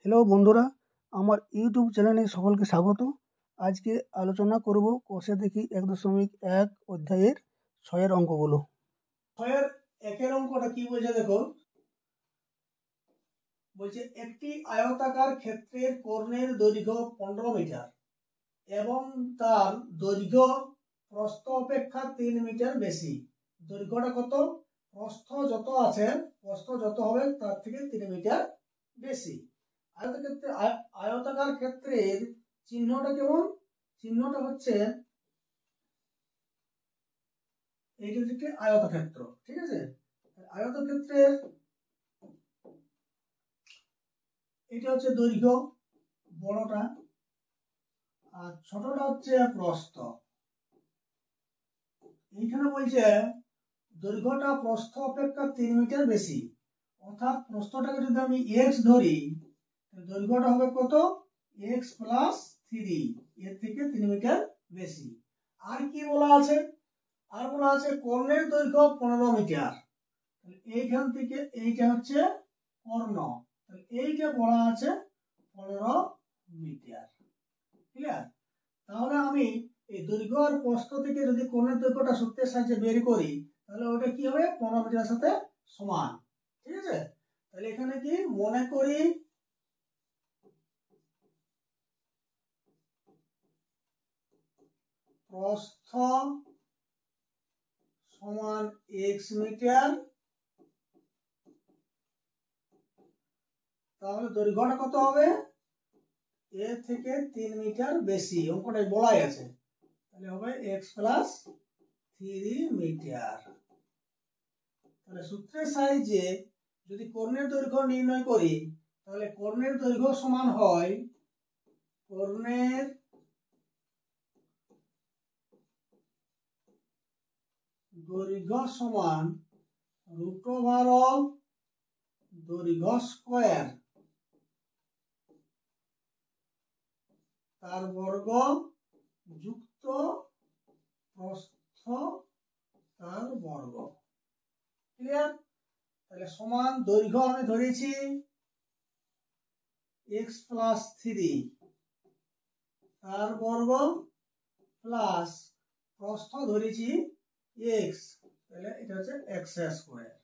Hello বন্ধুরা, আমার YouTube চ্যানেলে সকলকে স্বাগত। আজকে আলোচনা করব কষে দেখি 1.1 অধ্যায়ের 6-এর অঙ্কগুলো। 6-এর 1-এর অঙ্কটা কি বলছে দেখো, বলছে একটি আয়তাকার ক্ষেত্রের কর্ণের দৈর্ঘ্য 15 মিটার এবং তার দৈর্ঘ্য প্রস্থ অপেক্ষা 3 মিটার বেশি। দৈর্ঘ্যটা কত? প্রস্থ যত আছে, প্রস্থ যত হবে তার থেকে 3 মিটার বেশি। আয়তাকার ক্ষেত্রের চিহ্নটা কেমন? চিহ্নটা হচ্ছে এইটা হচ্ছে আয়তক্ষেত্র, ঠিক আছে। আয়তক্ষেত্রের এটা হচ্ছে দৈর্ঘ্য বড়টা, আর ছোটটা হচ্ছে প্রস্থ। এইখানে বলছে দৈর্ঘ্যটা প্রস্থ অপেক্ষা 3 মিটার বেশি, অর্থাৎ প্রস্থটাকে যদি আমি x ধরি, দৈর্ঘ্যটা হবে কত? x প্লাস 3, এর থেকে 3 মিটার বেশি। আর কি বলা আছে? আর বলা আছে কর্ণের দৈর্ঘ্য 15 মিটার। এইখান থেকে এইটা হচ্ছে কর্ণ, এইটা বলা আছে 15 মিটার। ক্লিয়ার? তাহলে আমি এই দৈর্ঘ্য আর প্রস্থ থেকে যদি কর্ণের দৈর্ঘ্যটা সূত্রের সাহায্যে বের করি, তাহলে ওটা কি হবে? 15 মিটারের সাথে সমান। ঠিক আছে, তাহলে এখানে কি মনে করি প্রস্থ সমান x মিটার, তাহলে দৈর্ঘ্যটা কত হবে? এর থেকে 3 মিটার বেশি, অঙ্কটাই বলাই আছে। তাহলে হবে x প্লাস 3 মিটার। তাহলে সূত্রের সাহায্যে যদি কর্ণের দৈর্ঘ্য নির্ণয় করি, তাহলে কর্ণের দৈর্ঘ্য সমান হয় কর্ণের দৈর্ঘ্য সমান √, দৈর্ঘ্য স্কয়ার তার বর্গ যুক্ত প্রস্থ তার বর্গ। ক্লিয়ার? তাহলে সমান দৈর্ঘ্য আমি ধরেছি x প্লাস 3 তার বর্গ প্লাস প্রস্থ ধরেছি x, তাহলে এটা হচ্ছে x স্কয়ার।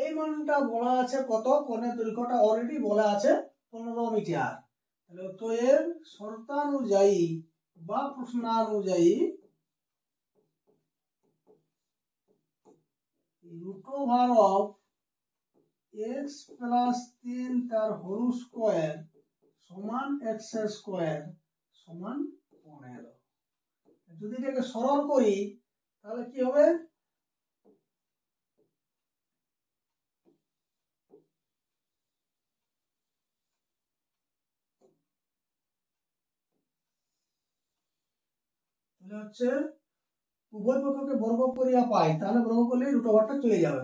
এই মানটা বলা আছে কত? কোণের দৈর্ঘ্যটা অলরেডি বলা আছে 15 মিটার। তাহলে অতএব শর্তানুযায়ী বা প্রশ্নানুযায়ী √, x প্লাস 3 তার হোল স্কয়ার সমান x স্কয়ার সমান 15। যদি এটাকে সরল করি তাহলে কি হবে? তাহলে হচ্ছে উভয় পক্ষকে বর্গ করিয়া পাই, তাহলে বর্গ করলে √টা চলে যাবে।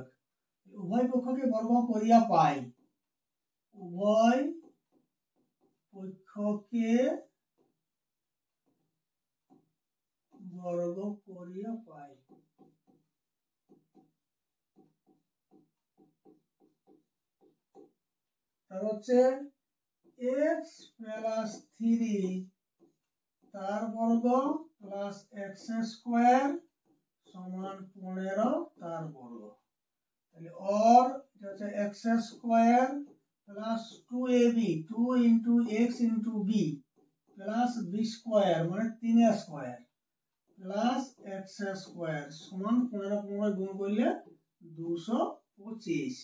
উভয় পক্ষকে বর্গ করিয়া পাই, উভয় পক্ষকে বর্গ করিয়া পাই। তার হচ্ছে x প্লাস 3 তার বর্গ প্লাস x স্কয়ার সমান 15 তার বর্গ। তাহলে অর এটা হচ্ছে x square plus 2ab, 2 into x into b plus b square মানে 3 স্কয়ার প্লাস x স্কয়ার সমান 15 15 গুণ করলে 225।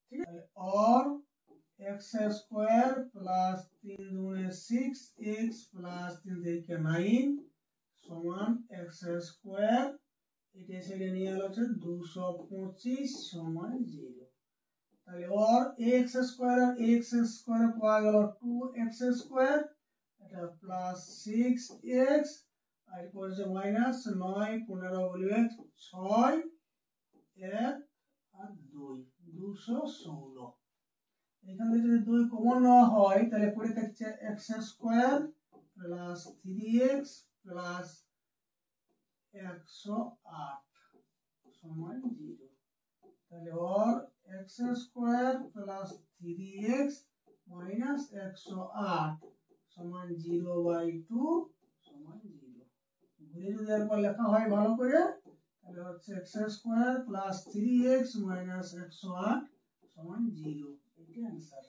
ঠিক আছে, অর x স্কয়ার প্লাস 3 দুগুণে 6x প্লাস 3 থেকে 9 সমান x স্কয়ার, এটা সেটা নিয়ে গেল হচ্ছে 225 সমান 0। তাহলে অর x স্কয়ার আর x স্কয়ার পাওয়া গেল 2x স্কয়ার, এটা প্লাস 6x আর করছে মাইনাস 9 15 বলবে 6 1 আর 2 216। এখান থেকে যদি 2 কমন নেওয়া হয় তাহলে পড়ে থাকছে x square plus 3x plus 108 সমান 0। তাহলে or x square plus 3x minus 108 সমান 0/2 সমান 0। ঘুরে যদি একবার লেখা হয় ভালো করে তাহলে হচ্ছে x square plus 3x minus 108 সমান 0। এটাই आंसर।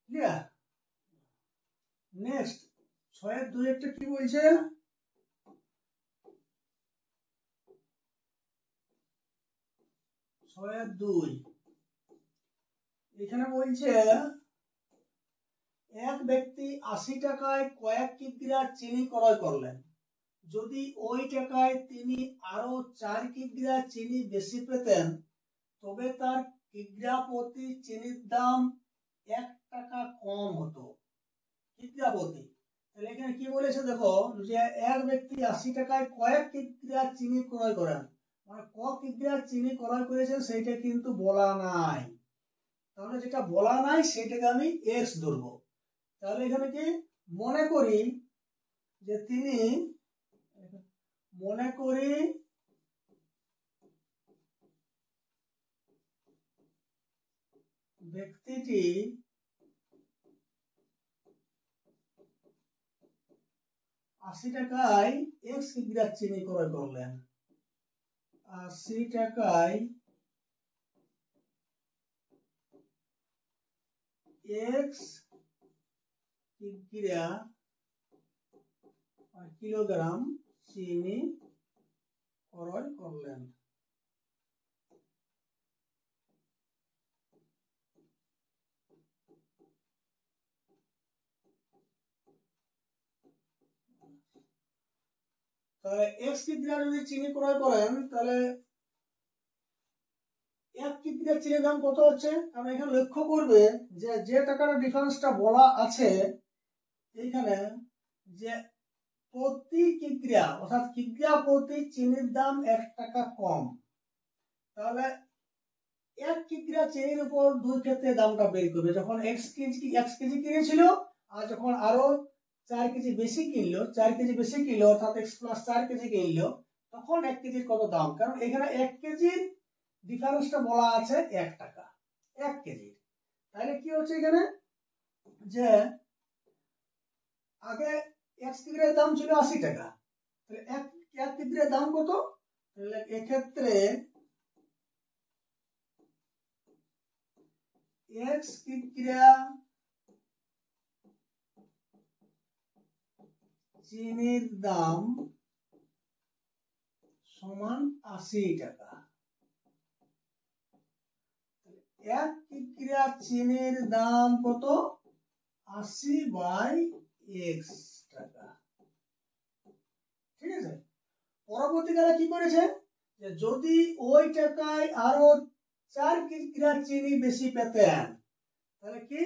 ক্লিয়ার? নেক্সট 6-2 একটা কি বলছে, 6-2 এখানে বলছে এক ব্যক্তি 80 টাকায় কয়েক কিগ্রা চিনি ক্রয় করলেন। যদি ওই টাকায় তিনি আরো 4 কিগ্রা চিনি বেশি পেতেন তবে তার কিগ্রা প্রতি চিনির দাম 1 টাকা কম হতো। কিগ্রা প্রতি, তাহলে এখানে কি বলেছে দেখো, যে এক ব্যক্তি 80 টাকায় কয়েক কিগ্রা চিনি ক্রয় করেন, মানে ক কিগ্রা চিনি ক্রয় করেছেন সেটা কিন্তু বলা নাই। তাহলে যেটা বলা নাই সেটাকে আমি এক্স ধরবো। তাহলে এখানে কি মনে করি যে তিনি, মনে করি ব্যক্তিটি 80 টাকায় এক্স কিগ্রা চিনি ক্রয় করলেন। 80 টাকায় এক্স কিগ্রা কিলোগ্রাম চিনি ক্রয় করলেন। তাহলে এক্স কিগ্রা যদি চিনি ক্রয় করেন তাহলে 1 কিগ্রা চিনির দাম কত হচ্ছে? আমরা এখানে লক্ষ্য করবে যে যে টাকার ডিফারেন্সটা বলা আছে এইখানে, যে প্রতি কিগ্রা অর্থাৎ কিগ্রা প্রতি চিনির দাম 1 টাকা কম। তাহলে 1 কিগ্রা চিনির উপর দুই ক্ষেত্রে দামটা বের করবে, যখন x কেজি কিনেছিল আর যখন আরো 4 কেজি বেশি কিনলো, 4 কেজি বেশি কিনলো অর্থাৎ x প্লাস 4 কেজি কিনলো, তখন 1 কেজির কত দাম, কারণ এখানে 1 কেজির ডিফারেন্সটা বলা আছে 1 টাকা 1 কেজি। তাহলে কি হচ্ছে এখানে, যে আগে x কিগ্রার দাম ছিল 80 টাকা, তাহলে 1 কিগ্রার দাম কত? তাহলে এক্ষেত্রে x কিগ্রা চিনির দাম সমান 80 টাকা। 1 কিগ্রা চিনির দাম কত? 80/x টাকা। ঠিক আছে, পরবর্তীকালে কি করেছে, যে যদি ওই টাকায় আরো 4 কিগ্রা চিনি বেশি পেতেন তাহলে কি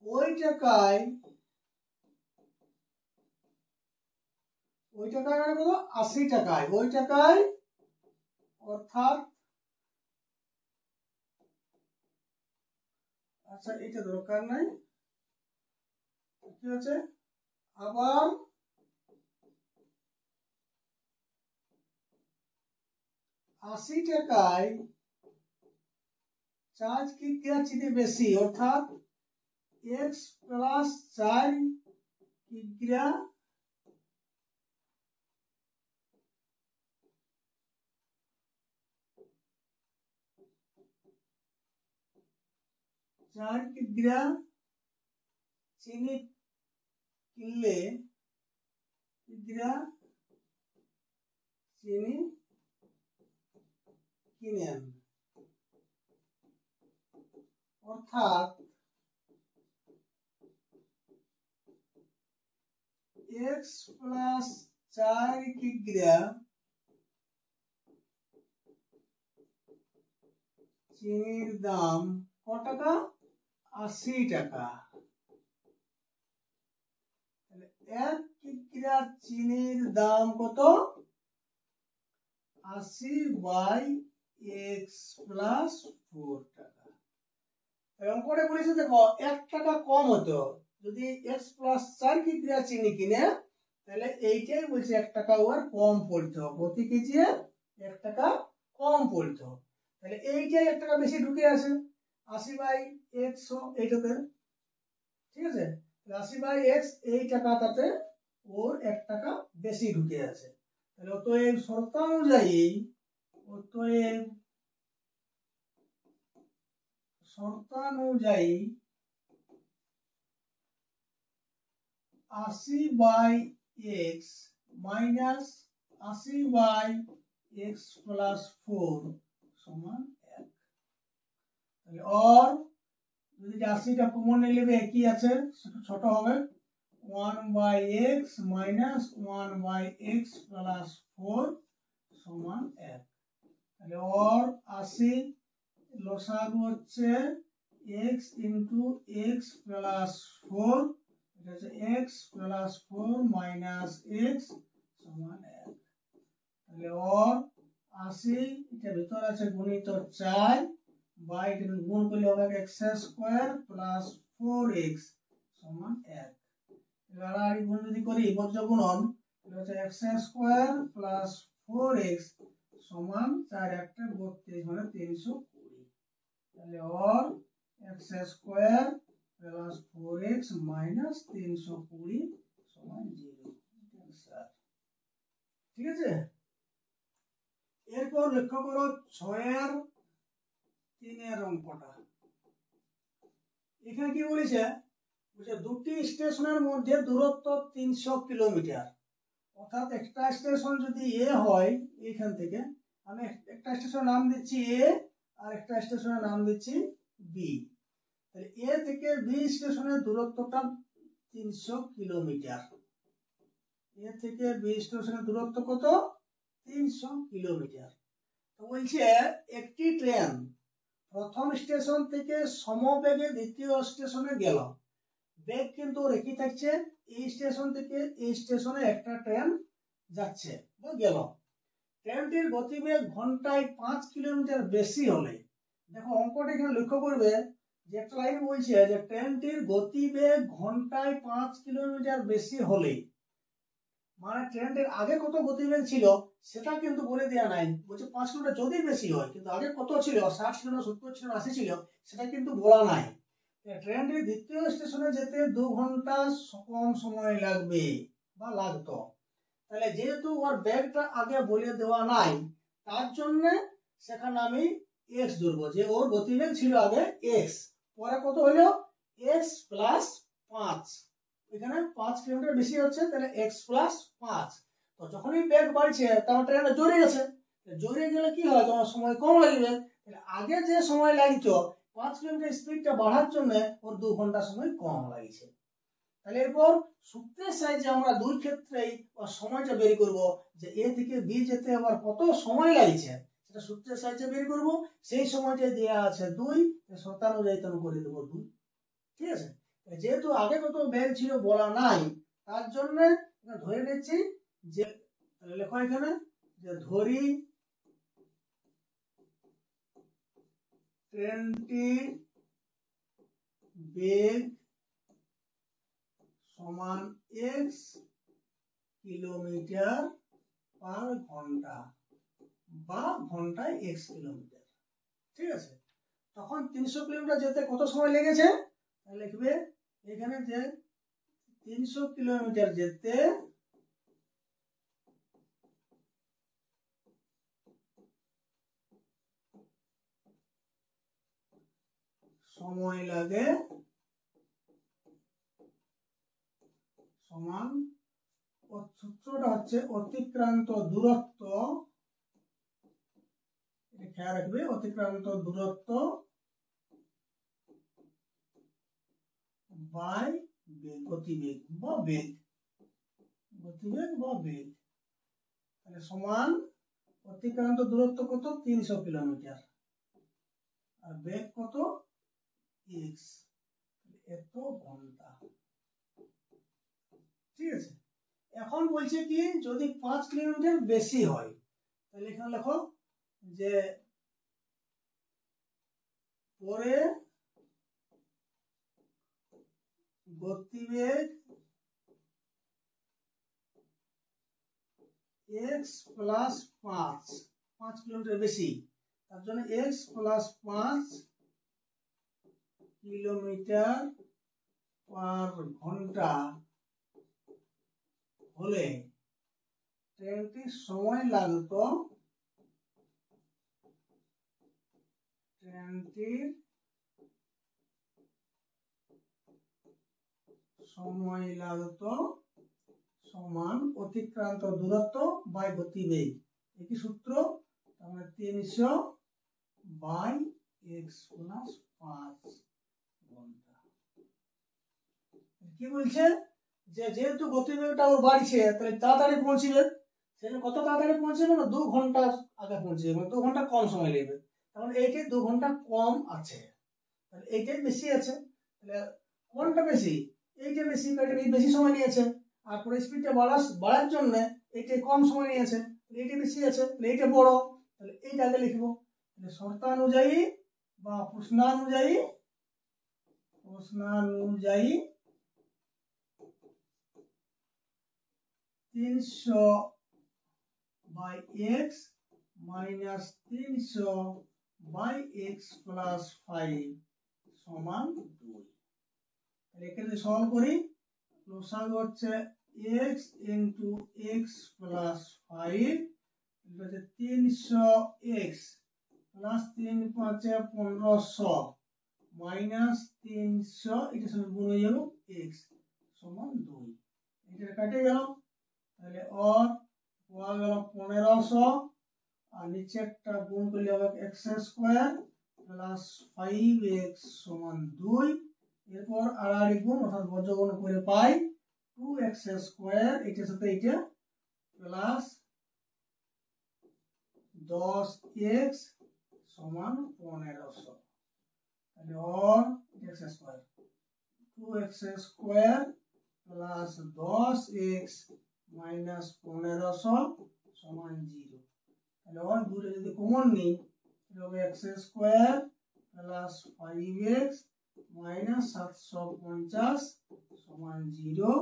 ওই টাকায় মানে কত? 80 টাকায়, ওই টাকায় অর্থাৎ, আচ্ছা এটা দরকার নাই, কি হচ্ছে আবার 80 টাকায় 4 কিগ্রা চিনি বেশি অর্থাৎ x প্লাস 4 কিগ্রা চিনি কিনলে কিগ্রা চিনি কিনেন, অর্থাৎ x প্লাস 4 কিগ্রা চিনির দাম কত টাকা? 80 টাকা। 1 কিগ্রা চিনির দাম কত? 80/x প্লাস 4 টাকা। অঙ্কটা বলেছে দেখো 1 টাকা কম হতো যদি x প্লাস 4 কিগ্রা চিনি কিনে, তাহলে এইটাই বলছে 1 টাকা ওর কম পড়তো, প্রতি কেজি 1 টাকা কম পড়তো। তাহলে এইটাই 1 টাকা বেশি ঢুকে আছে, 80/x এক্স এইটাতে, ঠিক আছে। 80/x এই টাকাটাতে ওর 1 টাকা বেশি ঢুকে আছে। তাহলে অতএব শর্তানুযায়ী 80/x মাইনাস 80/x প্লাস 4 সমান 1। তাহলে অর যদি 80টা কমন নিয়ে নেবে একই আছে, ছোট হবে 1/x মাইনাস 1/x প্লাস 4 সমান 1। তাহলে অর 80 লসাগু হচ্ছে x ইন্টু x প্লাস 4, এটা হচ্ছে x প্লাস 4 মাইনাস x সমান 1। তাহলে অর 80 এটা ভিতরে আছে গুণিত 4 বাই এটা গুণ করলে হবে x স্কয়ার প্লাস 4x সমান 1। এবার আর গুণ যদি করি বজ্র গুণন, এটা হচ্ছে x স্কয়ার প্লাস 4x সমান 4 একটা 32 মানে 320। তাহলে or x square plus 4x minus 320 সমান 0। ঠিক আছে। এরপর লক্ষ্য করো 6-3 অঙ্কটা। এখানে কি বলেছে, দুটি স্টেশনের মধ্যে দূরত্ব 300 কিলোমিটার, অর্থাৎ একটা স্টেশন যদি এ হয়, এইখান থেকে আমি একটা স্টেশনের নাম দিচ্ছি এ আর একটা স্টেশনের নাম দিচ্ছি বি। তাহলে এ থেকে বি স্টেশনের দূরত্বটা 300 কিলোমিটার। এ থেকে বি স্টেশনের দূরত্ব কত? 300 কিলোমিটার। তো বলছে একটি ট্রেন প্রথম স্টেশন থেকে সমবেগে দ্বিতীয় স্টেশনে গেল, বেগ কিন্তু একই থাকছে, এই স্টেশন থেকে এই স্টেশনে একটা ট্রেন যাচ্ছে বা গেল। ট্রেনটির গতিবেগ ঘন্টায় 5 কিলোমিটার বেশি হলে, দেখো অঙ্কটা এখানে লক্ষ্য করবে যে একটা লাইন বলছে যে ট্রেনটির গতিবেগ ঘন্টায় 5 কিলোমিটার বেশি হলে, মানে ট্রেনটির আগে কত গতিবেগ ছিল সেটা কিন্তু বলে দেওয়া নাই, বলছে 5 কিলোমিটার যদি বেশি হয়, কিন্তু আগে কত ছিল, 60 ছিল না 70 ছিল না 80 ছিল, সেটা কিন্তু বলা নাই। ট্রেনটির দ্বিতীয় স্টেশনে যেতে 2 ঘন্টা কম সময় লাগবে বা লাগতো। তাহলে যেহেতু ওর বেগটা আগে বলে দেওয়া নাই, তার জন্য সেখানে আমি x ধরবো, যে ওর গতিবেগ ছিল আগে x, পরে কত হলো x প্লাস 5, এখানে 5 কিলোমিটার বেশি হচ্ছে, তাহলে x প্লাস 5। তো যখনই বেগ বাড়ছে তখন ট্রেনটা জোরে গেছে, জোরে গেলে কি হয়, তোমার সময় কম লাগবে। তাহলে আগে যে সময় লাগতো 5 কিলোমিটার স্পিডটা বাড়ার জন্য ওর 2 ঘন্টা সময় কম লাগছে। তাহলে এরপর সূত্রের সাহায্যে আমরা দুই ক্ষেত্রেই সময়টা বের করব, যে এ থেকে বি যেতে আবার কত সময় লাগছে সেটা সূত্রের সাহায্যে বের করব। সেই সময়টা দেওয়া আছে 2, শতানুযায়ী করে দেবো 2। ঠিক আছে। যেহেতু আগে কত বেগ ছিল বলা নাই, তার জন্য ধরে নিচ্ছি যে, লেখো এখানে যে ধরি ট্রেনটি বেগ সমান x কিলোমিটার পার ঘন্টা বা ঘন্টায় x কিলোমিটার। ঠিক আছে। তখন 300 কিলোমিটার যেতে কত সময় লেগেছে, লিখবে এখানে যে 300 কিলোমিটার যেতে সময় লাগে সমান, সূত্রটা হচ্ছে অতিক্রান্ত দূরত্ব, খেয়াল রাখবে, অতিক্রান্ত দূরত্ব বাই গতিবেগ বা বেগ, গতিবেগ বা বেগ। তাহলে সমান অতিক্রান্ত দূরত্ব কত, 300 কিলোমিটার, আর বেগ কত x, এত ঘন্টা। ঠিক আছে। এখন বলছে কি যদি 5 কিলোমিটার বেশি হয়, তাহলে এখানে লেখো যে পরে গতিবেগ x প্লাস 5 কিলোমিটার বেশি, তার জন্য x প্লাস 5 কিলোমিটার পার ঘন্টা হলে ট্রেনটির সময় লাগতো, ট্রেনটির সময় লাগতো সমান অতিক্রান্ত দূরত্ব বাই গতিবেগ। একই সূত্র, তাহলে 300 বাই x প্লাস 5 ঘন্টা। কি বলছে যে যেহেতু গতিবেগটা ওর বাড়ছে তাহলে তাড়াতাড়ি পৌঁছবে, সেটা কত তাড়াতাড়ি পৌঁছবে না 2 ঘন্টা আগে পৌঁছবে, মানে 2 ঘন্টা কম সময় লাগবে। তাহলে এইটাই 2 ঘন্টা কম আছে, তাহলে এইটাই বেশি আছে। তাহলে কোনটা বেশি? এইটা বেশি, কারণ এই বেশি সময় নিয়েছে। আর পরে স্পিডটা বাড়ার জন্য এইটা কম সময় নিয়েছে, এইটা বেশি আছে, তাহলে এইটা বড়, তাহলে এইটা আগে লিখবো। তাহলে শর্তানুযায়ী বা প্রশ্নানুযায়ী 300 by x minus 300 by x plus 5 সমান 2। তাহলে এখানে সলভ করি, লসাগু হচ্ছে x ইন্টু x প্লাস 5, এটা হচ্ছে 300x প্লাস 3 5 1500 মাইনাস 300, এটা সঙ্গে গুণ হয়ে গেল x সমান 2। এটা কেটে গেল, তাহলে ওর পাওয়া গেল 1500, আর নিচে একটা গুণ করলে হবে x স্কয়ার প্লাস 5x সমান 2। এরপর আড়াআড়ি গুণ অর্থাৎ বর্গগুণ করে পাই 2x স্কয়ার, এটার সাথে এটা প্লাস 10x সমান 1500। তাহলে ওর x square 2x square plus 10x minus 1500 সমান 0। তাহলে ওর দুটো যদি কমন নিই তাহলে x square plus 5x minus 750 সমান 0।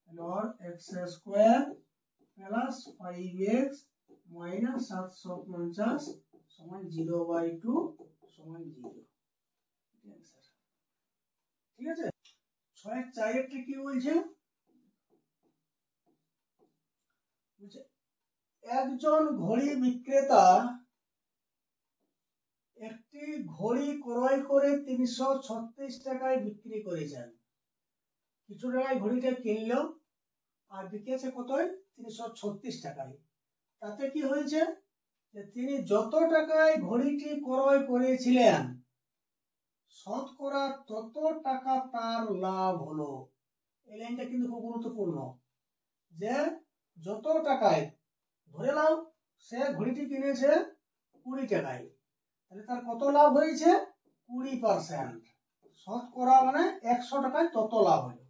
তাহলে ওর x square plus 5x minus 750 সমান 0/2 সমান 0। ঠিক আছে। 6-4 কি বলছে? একজন ঘড়ি বিক্রেতা একটি ঘড়ি ক্রয় করে 336 টাকায় বিক্রি করেছেন। কিছু টাকায় ঘড়িটা কিনলো আর বিকেছে কতই? 336 টাকায়। তাতে কি হয়েছে যে তিনি যত টাকায় ঘড়িটি ক্রয় করেছিলেন শতকরা তত টাকা তার লাভ হলো। এই লাইনটা কিন্তু খুব গুরুত্বপূর্ণ, যে যত টাকায়, ধরে নাও সে ঘড়িটি কিনেছে 20 টাকায়, তাহলে তার কত লাভ হয়েছে? 20%। শতকরা মানে 100 টাকায় তত লাভ হলো।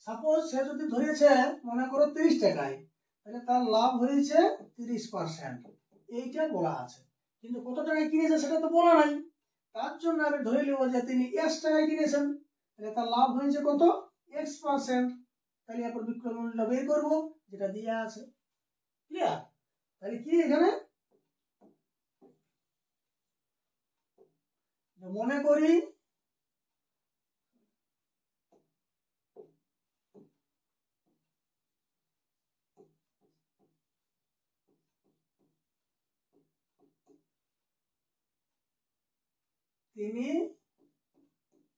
সাপোজ সে যদি ধরেছে মনে করো 30 টাকায়, তাহলে তার লাভ হয়েছে 30%। এইটা বলা আছে, কিন্তু কত টাকায় কিনেছে সেটা তো বলা নাই। তার জন্য আমি ধরে নেব যে তিনি x টাকায় কিনেছেন, তাহলে তার লাভ হয়েছে কত? x%। তাহলে এরপর বিক্রয় মূল্য বের করবো, যেটা দেওয়া আছে। ক্লিয়ার? তাহলে কি এখানে মনে করি তিনি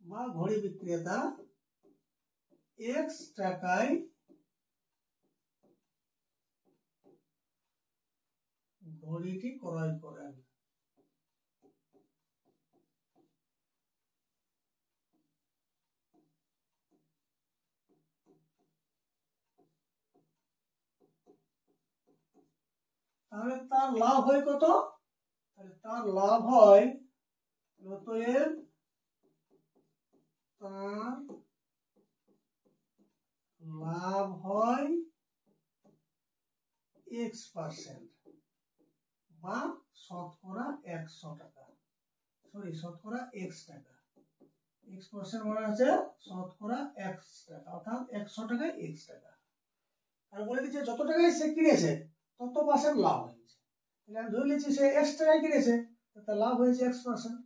বা ঘড়ি বিক্রেতা x টাকায় ঘড়িটি ক্রয় করেন। তাহলে তার লাভ হয় কত? তাহলে তার লাভ হয়, অতএব তার লাভ হয় x% বা শতকরা 100 টাকা, সরি শতকরা x টাকা। x% মানে আছে শতকরা x টাকা, অর্থাৎ 100 টাকায় x টাকা। আর বলে দিচ্ছে যত টাকায় সে কিনেছে তত পার্সেন্ট লাভ হয়েছে। তাহলে আমি ধরে নিচ্ছি সে x টাকায় কিনেছে, তার লাভ হয়েছে x%।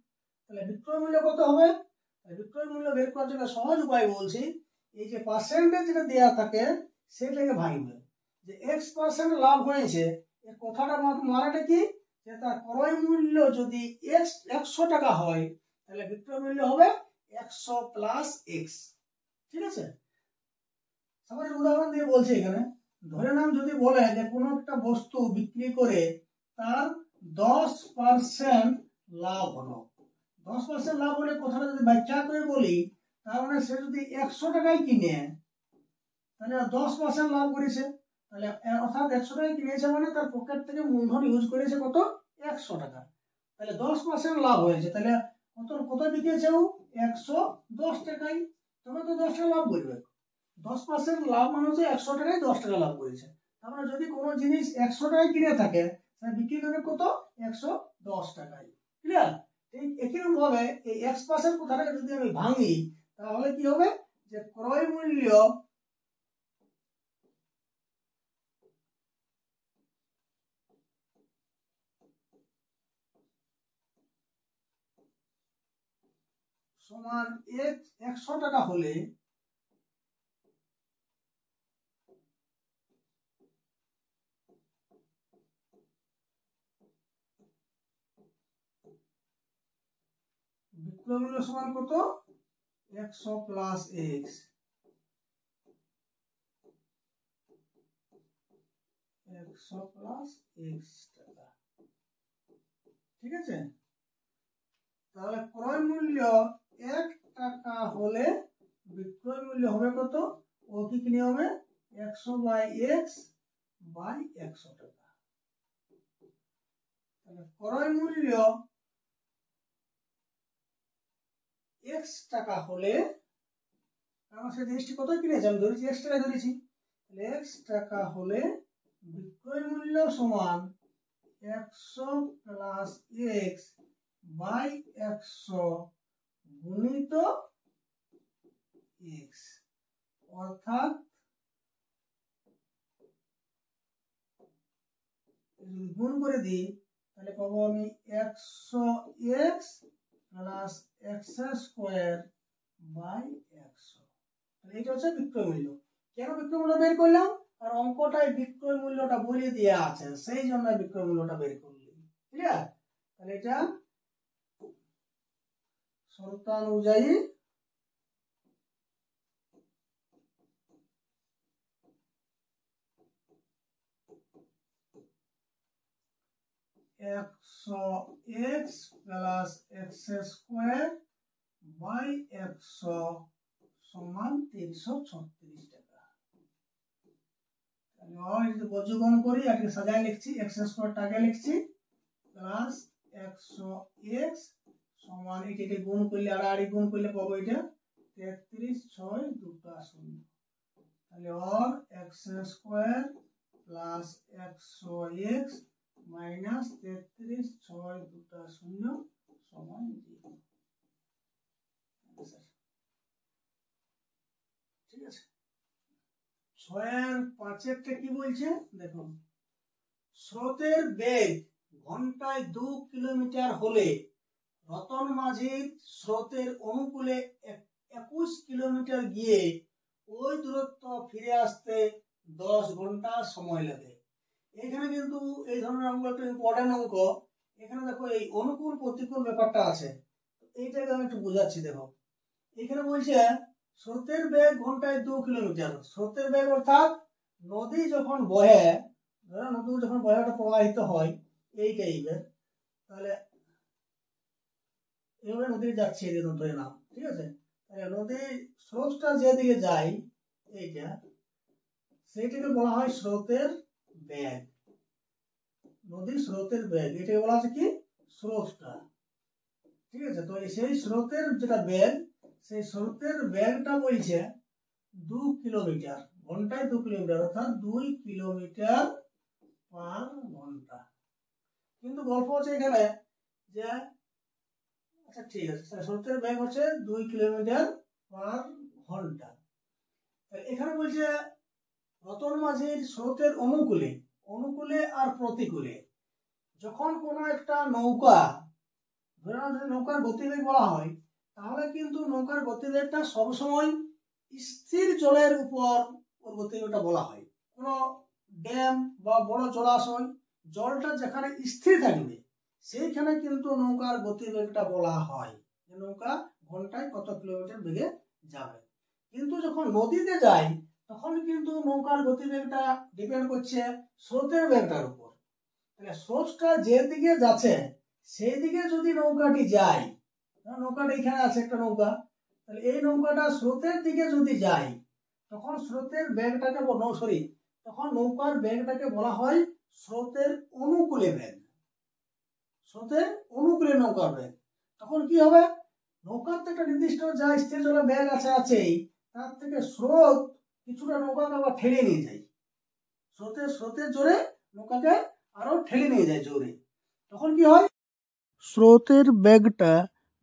তাহলে বিক্রয় মূল্য কত হবে? বিক্রয় মূল্য বের করার জন্য সহজ উপায় বলছি, এই যে পার্সেন্টেজ যেটা দেওয়া থাকে সেটাকে ভাঙবে, যে x% লাভ হয়েছে এই কথাটা মানেটা কি, যে তার ক্রয় মূল্য যদি 100 টাকা হয় তাহলে বিক্রয় মূল্য হবে 100 প্লাস x। ঠিক আছে, সবাই উদাহরণ দিয়ে বলছি এখানে, ধরে নাম যদি বলে যে কোনো একটা বস্তু বিক্রি করে তার 10% লাভ হলো, 10% লাভ হলে কথাটা যদি ব্যাখ্যা করে বলি, তার মানে সে যদি 100 টাকায় কিনে তাহলে 10% লাভ করেছে, তাহলে অর্থাৎ 100 টাকায় কিনেছে মানে তার পকেট থেকে মূলধন ইউজ করেছে কত, 100 টাকা, তাহলে 10% লাভ হয়েছে, তাহলে কত বিকেছে ও 110 টাকায়, তবে তো 10 টাকা লাভ করবে, 10% লাভ মানে হচ্ছে 100 টাকায় 10 টাকা লাভ করেছে। তারপরে যদি কোনো জিনিস 100 টাকায় কিনে থাকে তাহলে বিক্রি করবে কত, 110 টাকায়। ক্লিয়ার? ঠিক একই রকম ভাবে এই x% কথাটাকে যদি আমি ভাঙি তাহলে কি হবে, যে ক্রয় মূল্য সমান 100 টাকা হলে বিক্রয় মূল্য সমান কত, 100 প্লাস x, 100 প্লাস x টাকা। ঠিক আছে, তাহলে ক্রয় মূল্য 1 টাকা হলে বিক্রয় মূল্য হবে কত, ও কি কিনে হবে 100 বাই x বাই 100 টাকা। তাহলে ক্রয় মূল্য x টাকা হলে, কারণ সে জিনিসটি কত কিনেছে আমি ধরেছি x টাকা ধরেছি, তাহলে x টাকা হলে বিক্রয় মূল্য সমান 100 প্লাস x বাই 100 গুণিত x, অর্থাৎ যদি গুণ করে দিই তাহলে পাবো আমি 100x plus x square by 100। এটা হচ্ছে বিক্রয় মূল্য। কেন বিক্রয় মূল্য বের করলাম, আর অঙ্কটায় বিক্রয় মূল্যটা বলে দেওয়া আছে সেই জন্য বিক্রয় মূল্যটা বের করলাম। ক্লিয়ার? তাহলে এটা শর্তানুযায়ী x plus x square by 100 সমান 336 টাকা। তাহলে যদি বর্গমূল করি এটাকে সাজায় লিখছি, x স্কয়ারটাকে লিখছি প্লাস 100x সমান এটাকে গুণ করলে আড়াআড়ি গুণ করলে পাবো এটা 33 6 দুটো 0, তাহলে और x square plus 100x minus 33 6 দুটো 0 সমান 0। ঠিক আছে, 6 আর 5 এরটা কি বলছে দেখো, স্রোতের বেগ ঘন্টায় 2 কিলোমিটার হলে রতন মাঝির স্রোতের অনুকূলে 21 কিলোমিটার গিয়ে ওই দূরত্ব ফিরে আসতে 10 ঘন্টা সময় লাগে। এখানে কিন্তু এই ধরনের অঙ্ক একটা ইম্পর্টেন্ট অঙ্ক, এখানে দেখো এই অনুকূল প্রতিকূল ব্যাপারটা আছে, এইটাকে আমি একটু বোঝাচ্ছি। দেখো এখানে বলছে স্রোতের বেগ ঘন্টায় 2 কিলোমিটার, স্রোতের বেগ অর্থাৎ নদী যখন বহে, ধরো নদী যখন বহে ওটা প্রবাহিত হয় এই টাইপের, তাহলে এইভাবে নদী যাচ্ছে এই ধরে নাও। ঠিক আছে, তাহলে নদীর স্রোতটা যেদিকে যায় এইটা, সেইটাকে বলা হয় স্রোতের বেগ, নদীর স্রোতের বেগ, এটাকে বলা হচ্ছে কি স্রোতটা। ঠিক আছে, তো সেই স্রোতের যেটা বেগ, সেই স্রোতের বেগটা বলছে 2 কিলোমিটার, ঘন্টায় 2 কিলোমিটার অর্থাৎ 2 কিলোমিটার পার ঘন্টা। কিন্তু গল্প হচ্ছে এখানে যে, আচ্ছা ঠিক আছে, স্রোতের বেগ হচ্ছে 2 কিলোমিটার পার ঘন্টা। এখানে বলছে রতন মাঝির স্রোতের অনুকূলে, অনুকূলে আর প্রতিকূলে যখন কোনো একটা নৌকা, ধরে নাও যদি নৌকার গতিবেগ বলা হয়, তাহলে কিন্তু নৌকার গতিবেগটা সবসময় স্থির জলের উপর ওর গতিবেগটা বলা হয়। কোনো ড্যাম বা বড় জলাশয় জলটা যেখানে স্থির থাকবে সেইখানে কিন্তু নৌকার গতিবেগটা বলা হয় যে নৌকা ঘন্টায় কত কিলোমিটার বেগে যাবে। কিন্তু যখন নদীতে যায় তখন কিন্তু নৌকার গতিবেগটা ডিপেন্ড করছে স্রোতের বেগটার উপর। তাহলে স্রোতটা যেদিকে যাচ্ছে সেই দিকে যদি নৌকাটি যায়, নৌকাটা এখানে আছে একটা নৌকা, তাহলে এই নৌকাটা স্রোতের দিকে যদি যায় তখন স্রোতের বেগটাকে তখন নৌকার বেগটাকে বলা হয় স্রোতের অনুকূলে বেগ। স্রোতের অনুকূলে নৌকার বেগ। তখন কি হবে, নৌকার তো একটা নির্দিষ্ট যা স্থির জলে বেগ আছেই, তার থেকে স্রোত কিছুটা নৌকাকে আবার ঠেলে নিয়ে যায়। স্রোতের জোরে নৌকাকে আরো ঠেলে নিয়ে যায় জোরে। তখন কি হয়, স্রোতের বেগটা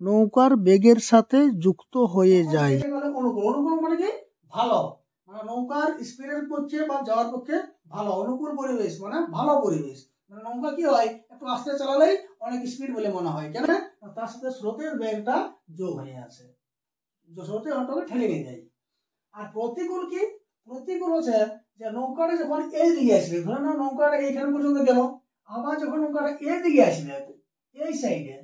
নৌকার বেগের সাথে যুক্ত হয়ে যায়। অনুকূল মানে কি, ভালো, মানে নৌকার স্পিডের পক্ষে বা যাওয়ার পক্ষে ভালো, অনুকূল পরিবেশ মানে ভালো পরিবেশ। মানে নৌকা কি হয়, একটু আস্তে চালালেই অনেক স্পিড বলে মনে হয়, কেন তার সাথে স্রোতের বেগটা যোগ হয়ে আছে, স্রোতের অটোকে ঠেলে নিয়ে যায়। আর প্রতিকূল কি, প্রতিকূল হচ্ছে যে নৌকাটা যখন এই দিকে আসবে, ধরে নাও নৌকাটা এইখান পর্যন্ত গেল, আবার যখন নৌকাটা এই দিকে আসবে এই সাইডে,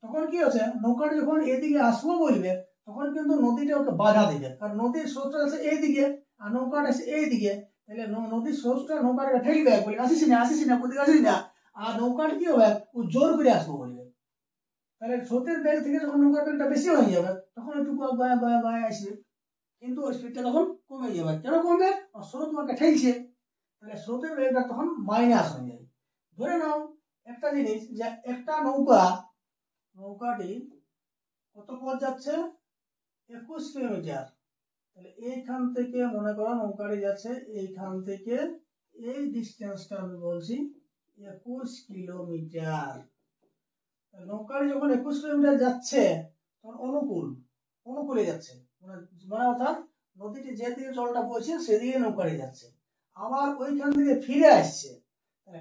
তখন কি হচ্ছে নৌকাটা যখন এদিকে আসবো বলবে তখন কিন্তু নদীটা ওকে বাধা দেবে, কারণ নদীর স্রোতটা আছে এইদিকে আর নৌকাটা আছে এইদিকে, তাহলে নদীর স্রোতটা নৌকাটাকে ঠেলবে, বলে আসিস না ওদিকে আসিস না, আর নৌকাটা কি হবে ও জোর করে আসবো বলবে। তাহলে স্রোতের বেগ থেকে যখন নৌকার বেগটা বেশি হয়ে যাবে তখন একটু বায়া আসবে, কিন্তু ওই স্পিডটা তখন কমে যাবে। কেন কমবে, স্রোত তোমাকে ঠেলছে, তাহলে স্রোতের বেগটা তখন মাইনাস হয়ে যায়। ধরে নাও একটা জিনিস, যে একটা নৌকাটি কত পথ যাচ্ছে, 21 কিলোমিটার। তাহলে এইখান থেকে মনে করো নৌকাটি যাচ্ছে এইখান থেকে এই ডিস্টেন্সটা আমি বলছি 21 কিলোমিটার। নৌকাটি যখন 21 কিলোমিটার যাচ্ছে তখন অনুকূলে যাচ্ছে, মানে অর্থাৎ নদীটি যেদিকে জলটা বইছে সেদিকে নৌকাটি যাচ্ছে। আবার ওইখান থেকে ফিরে আসছে,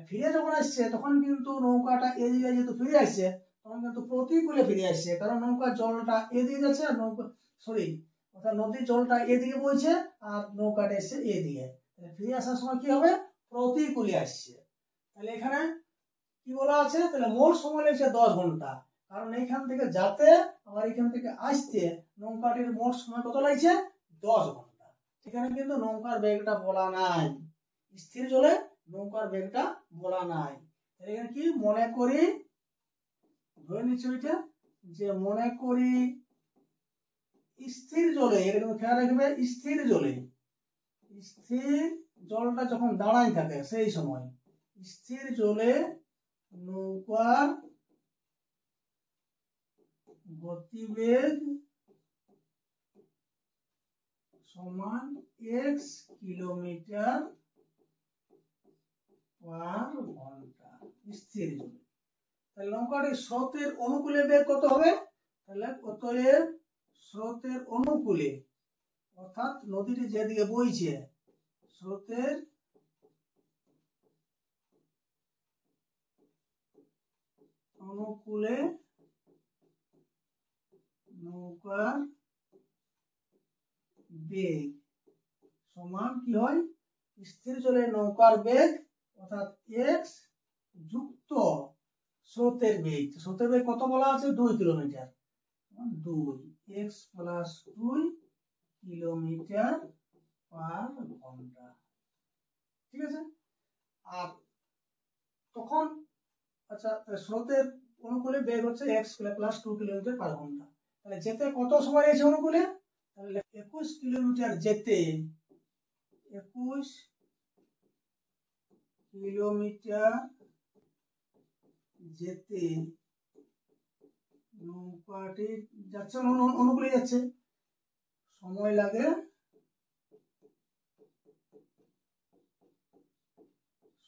ফিরে যখন আসছে তখন কিন্তু নৌকাটা এদিকে যেহেতু ফিরে আসছে তখন কিন্তু প্রতিকূলে ফিরে আসছে, কারণ নৌকার জলটা এদিকে যাচ্ছে আর অর্থাৎ নদীর জলটা এদিকে বইছে আর নৌকাটা এসছে এদিকে, ফিরে আসার সময় কি হবে, প্রতিকূলে আসছে। তাহলে এখানে কি বলা আছে, তাহলে মোট সময় লেগেছে 10 ঘন্টা, কারণ এইখান থেকে যাতে আবার এখান থেকে আসতে নৌকাটির মোট সময় কত লাগছে, 10 ঘন্টা। এখানে কিন্তু নৌকার বেগটা বলা নাই, স্থির জলে নৌকার বেগটা বলা নাই। এখানে কি মনে করি, ধরে নিচ্ছি ওইটা, যে মনে করি স্থির জলে, এটা কিন্তু খেয়াল রাখবে, স্থির জলটা যখন দাঁড়ায় থাকে সেই সময় স্থির জলে নৌকার গতিবেগ সমান x কিলোমিটার পার ঘন্টা স্থির জলে। তাহলে নৌকাটির স্রোতের অনুকূলে বেগ কত হবে, তাহলে অতএব স্রোতের অনুকূলে, অর্থাৎ নদীটি যেদিকে বইছে স্রোতের অনুকূলে নৌকার বেগ সমান কি হয়, স্থির জলে নৌকার বেগ অর্থাৎ x যুক্ত স্রোতের বেগ। স্রোতের বেগ কত বলা আছে, 2 কিলোমিটার, 2x প্লাস 2 কিলোমিটার পার ঘন্টা। ঠিক আছে, আর তখন আচ্ছা স্রোতের অনুকূলে বেগ হচ্ছে x প্লাস 2 কিলোমিটার পার ঘন্টা। তাহলে যেতে কত সময় আছে অনুকূলে, তাহলে 21 কিলোমিটার যেতে 21 কিলোমিটার যেতে নৌকাটি যাচ্ছে অনুকূলে যাচ্ছে, সময় লাগে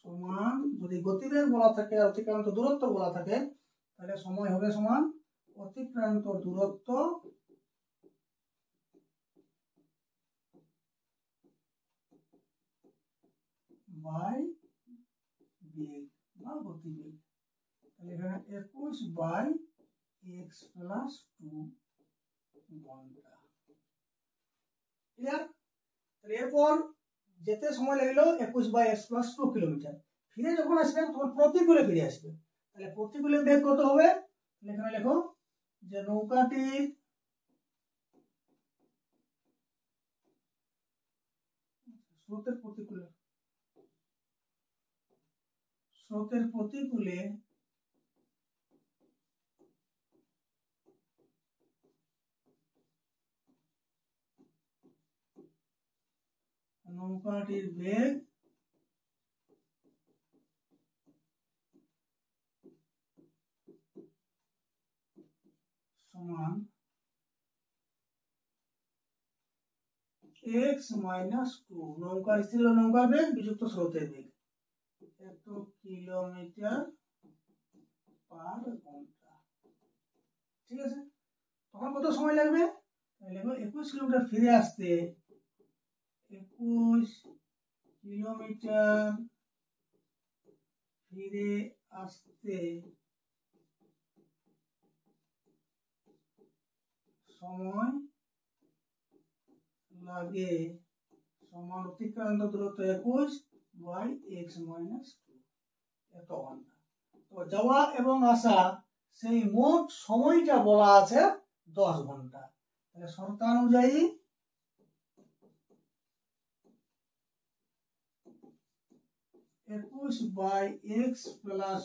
সমান, যদি গতিবেগ বলা থাকে আর অতিক্রান্ত দূরত্ব বলা থাকে তাহলে সময় হবে সমান অতিক্রান্ত দূরত্ব বাই বেগ বা গতিবেগ। তাহলে এখানে 21 বাই x প্লাস 2 ঘন্টা। ক্লিয়ার? এরপর যেতে সময় লাগলো 21/x+2 কিলোমিটার। ফিরে যখন আসবে তখন প্রতিকূলে ফিরে আসবে। তাহলে প্রতিকূলে বেগ কত হবে? এখানে লেখো যে নৌকাটির স্রোতের প্রতিকূলে নৌকাটির বেগ সমান x - 2 নৌকার স্থির নৌকার বেগ বিযুক্ত স্রোতের বেগ এত কিলোমিটার পার ঘন্টা। ঠিক আছে, তখন কত সময় লাগবে? লেখো 21 কিলোমিটার ফিরে আসতে 21 কিলোমিটার ফিরে আসতে সময় লাগে সমান অতিক্রান্ত দূরত্ব 21/x - 2 এত ঘন্টা। তো যাওয়া এবং আসা সেই মোট সময়টা বলা আছে 10 ঘন্টা। তাহলে শর্তানুযায়ী 21/x+2 প্লাস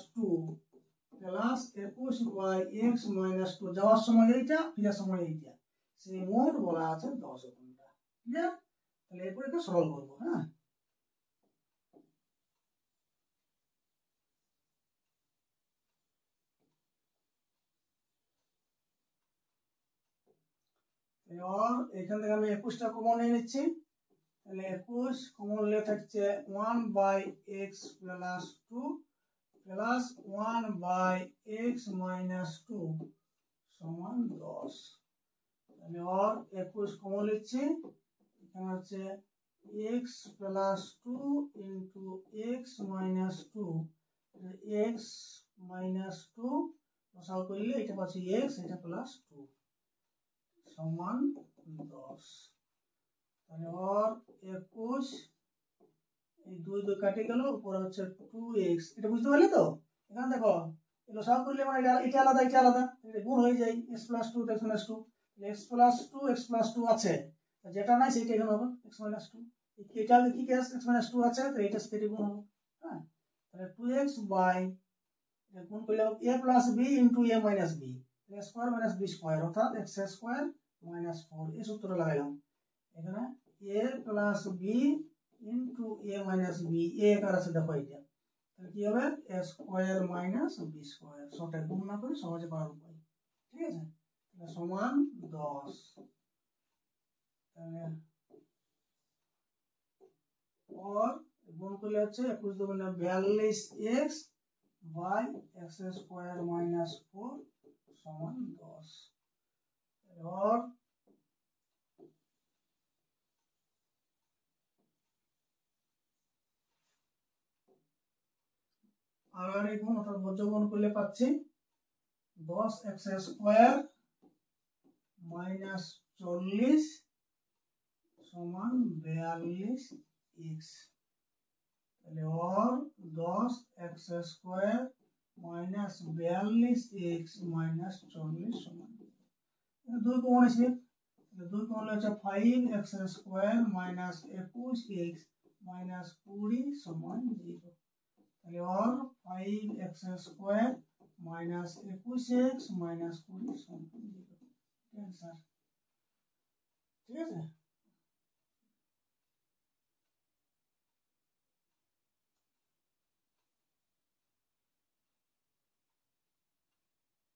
21/x - 2 যাওয়ার সময় এইটা, ফেরার সময় এইটা, সেই মোট বলা আছে 10 ঘন্টা। ক্লিয়ার? তাহলে এরপর এটা সরল করবো। হ্যাঁ, এবার এখান থেকে আমি 21টা কমন নিয়ে নিচ্ছি। তাহলে 21 কমন নিলে থাকছে 1/x+2 প্লাস 1/x - 2 সমান 10। তাহলে আর 21 কমন নিচ্ছি, এখানে হচ্ছে x+2 ইন্টু x-2 x-2 লসাগু করলে এটা পাচ্ছি x, এটা +2 সমান 10। তাহলে আর 21 এই 2 2 কেটে গেল, উপরে হচ্ছে 2x। এটা বুঝতে পারলে তো? এখানে দেখো লসাগু করলে মানে এটা আলাদা এটা আলাদা, এটা গুণ হয়ে যায় x+2 x-2, x+2 x+2 আছে, যেটা নাই সেটা এখানে হবে x-2। এটা আগে কি আছে x-2 আছে, তো এটা সাথে গুণ হবে। হ্যাঁ, তাহলে 2x বাই গুণ করলে a + b into a - b, a square - b square অর্থাৎ x² - 4 এই সূত্র লাগাইলাম। এখানে a + b into a - b, a কার আছে দেখো এটা, তাহলে কি হবে a স্কয়ার - b স্কয়ার, সবটা গুণ না করে সহজে পাওয়ার উপায়। ঠিক আছে, তাহলে সমান 10। তাহলে और गुण করলে হচ্ছে 21 × 2 = 42x বাই x² - 4 সমান 10। और আগামী গুণ অর্থাৎ বজ্র গুণ করলে পাচ্ছি 10x² - 40 সমান 42x। তাহলে और 10x² - 42x - 40 সমান 2 কমন আছে, তাহলে 2 কমন হচ্ছে 5x² - 21x - 20 সমান 0। তাহলে और 5x² - 21x - 20 সমান 0। आंसर। ঠিক আছে।